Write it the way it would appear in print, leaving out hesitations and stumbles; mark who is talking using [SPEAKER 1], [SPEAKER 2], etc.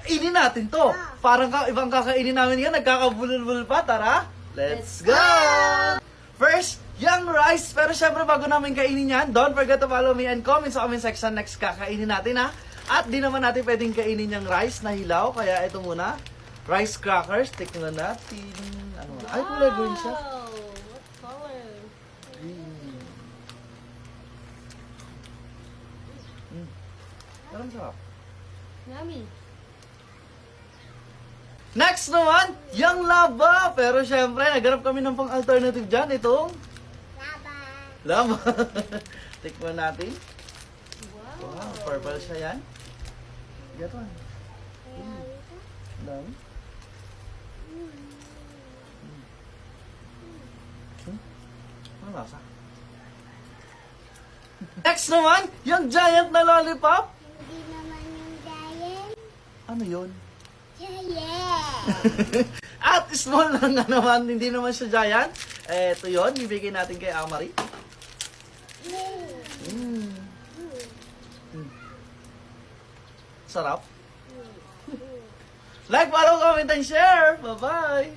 [SPEAKER 1] Kainin natin to. Parang ibang kakainin namin yan. Nagkakabulol-bulol pa. Tara, let's go! First, yung rice. Pero syempre bago namin kainin yan, don't forget to follow me and comment sa comment section next kakainin natin ha. At di naman natin pwedeng kainin yung rice na hilaw. Kaya ito muna. Rice crackers. Tikman natin. Ano? Ay, kulay green siya.
[SPEAKER 2] What color?
[SPEAKER 1] Green. Parang sarap.
[SPEAKER 2] Yummy.
[SPEAKER 1] Next naman, yung lava. Pero syempre, naghanap kami ng pang alternative dyan. Itong lava. Tikman natin.
[SPEAKER 2] Wow.
[SPEAKER 1] Wow, purple siya yan. Gato. Dami. Ano lasa? Next naman, yung giant na lollipop.
[SPEAKER 3] Hindi naman yung giant.
[SPEAKER 1] Ano yun?
[SPEAKER 3] Giant.
[SPEAKER 1] At small lang na naman, hindi naman siya giant. Ito yun, bibigay natin kay Amari. Sarap. Like, follow, comment, and share. Bye-bye.